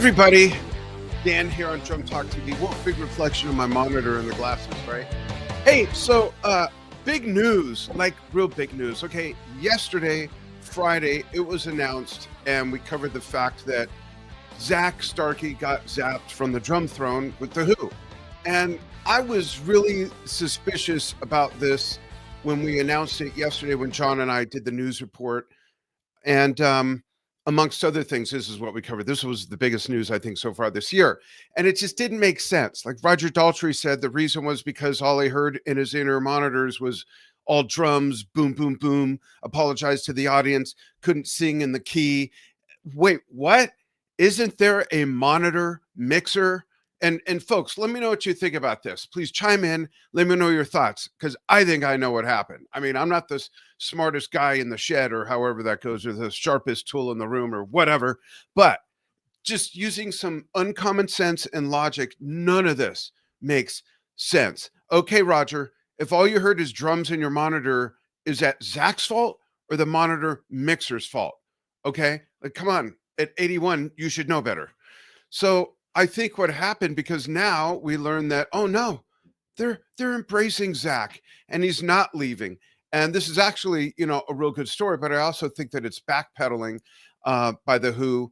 everybody, Dan here on Drum Talk TV. What big reflection of my monitor and the glasses, right? Hey, so big news, like real big news. Okay, yesterday, Friday, it was announced, and we covered the fact that Zak Starkey got zapped from the drum throne with The Who. And I was really suspicious about this when we announced it yesterday when John and I did the news report. And amongst other things, this is what we covered. This was the biggest news, I think, so far this year. And it just didn't make sense. Like Roger Daltrey said, the reason was because all he heard in his inner monitors was all drums, boom, boom, boom, apologized to the audience, couldn't sing in the key. Wait, what? Isn't there a monitor mixer? And folks, let me know what you think about this. Please chime in. Let me know your thoughts, because I think I know what happened. I mean, I'm not the smartest guy in the shed or however that goes, or the sharpest tool in the room or whatever, but just using some uncommon sense and logic, none of this makes sense. Okay, Roger, if all you heard is drums in your monitor, is that Zak's fault or the monitor mixer's fault? Okay, like, come on, at 81, you should know better. So I think what happened, because now we learn that, oh no, they're embracing Zak and he's not leaving. And this is actually, a real good story, but I also think that it's backpedaling by The Who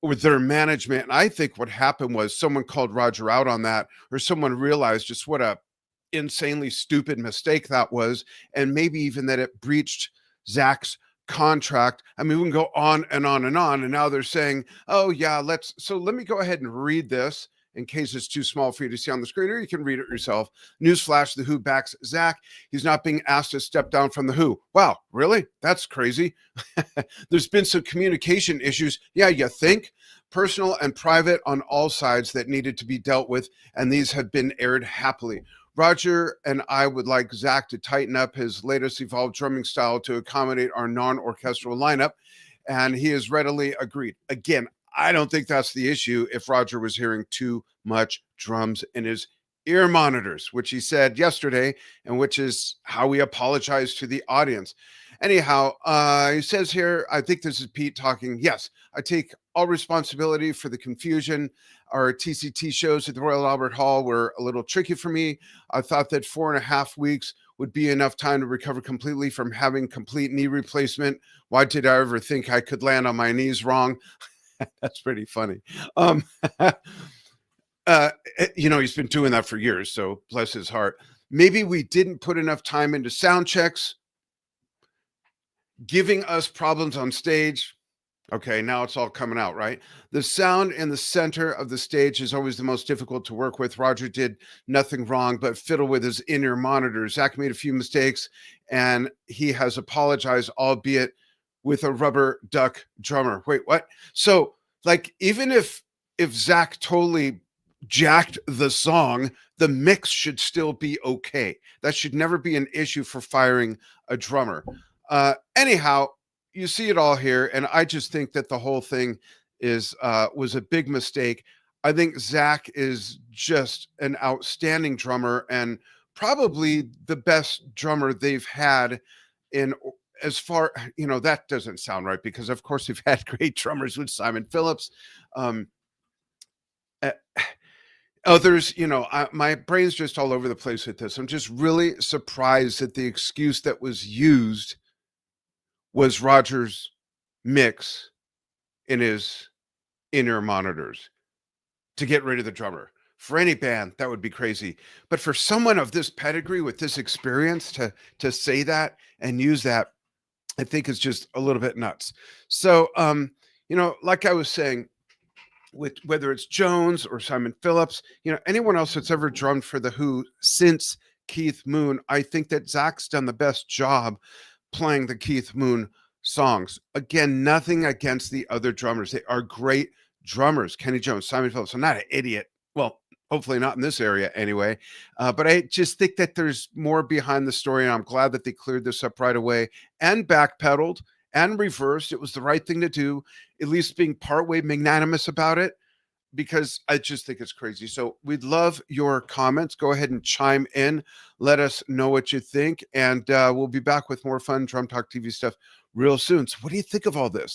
with their management. And I think what happened was someone called Roger out on that, or someone realized just what a insanely stupid mistake that was. And maybe even that it breached Zak's contract. I mean, we can go on and on and on. And now they're saying, oh yeah, let me go ahead and read this in case it's too small for you to see on the screen, or you can read it yourself. Newsflash, The Who backs Zak. He's not being asked to step down from The Who. Wow, really? That's crazy. There's been some communication issues. Yeah, you think? Personal and private on all sides that needed to be dealt with, and these have been aired happily. Roger and I would like Zak to tighten up his latest evolved drumming style to accommodate our non-orchestral lineup, and he has readily agreed. Again, I don't think that's the issue if Roger was hearing too much drums in his ear monitors, which he said yesterday, and which is how he apologized to the audience. Anyhow, he says here, I think this is Pete talking. Yes, I take all responsibility for the confusion. Our TCT shows at the Royal Albert Hall were a little tricky for me. I thought that 4.5 weeks would be enough time to recover completely from having complete knee replacement. Why did I ever think I could land on my knees wrong? That's pretty funny. He's been doing that for years, so bless his heart. Maybe we didn't put enough time into sound checks, giving us problems on stage. Okay, now it's all coming out, right? The sound in the center of the stage is always the most difficult to work with. Roger did nothing wrong but fiddle with his inner monitors. Zak made a few mistakes, and he has apologized, albeit with a rubber duck drummer. Wait, what? So, like, even if Zak totally jacked the song, the mix should still be okay. That should never be an issue for firing a drummer. Anyhow, you see it all here, and I just think that the whole thing was a big mistake. I think Zak is just an outstanding drummer, and probably the best drummer they've had in, as far, that doesn't sound right, because of course we've had great drummers with Simon Phillips. Others, my brain's just all over the place with this. I'm just really surprised that the excuse that was used was Roger's mix in his inner monitors to get rid of the drummer. For any band, that would be crazy. But for someone of this pedigree with this experience to say that and use that, I think is just a little bit nuts. So, like I was saying, with whether it's Jones or Simon Phillips, anyone else that's ever drummed for The Who since Keith Moon, I think that Zak's done the best job playing the Keith Moon songs. Again, nothing against the other drummers. They are great drummers. Kenny Jones, Simon Phillips. I'm not an idiot. Well, hopefully not in this area anyway. But I just think that there's more behind the story, and I'm glad that they cleared this up right away and backpedaled and reversed. It was the right thing to do, at least being partway magnanimous about it, because I just think it's crazy. So we'd love your comments. Go ahead and chime in. Let us know what you think. And we'll be back with more fun Drum Talk TV stuff real soon. So what do you think of all this?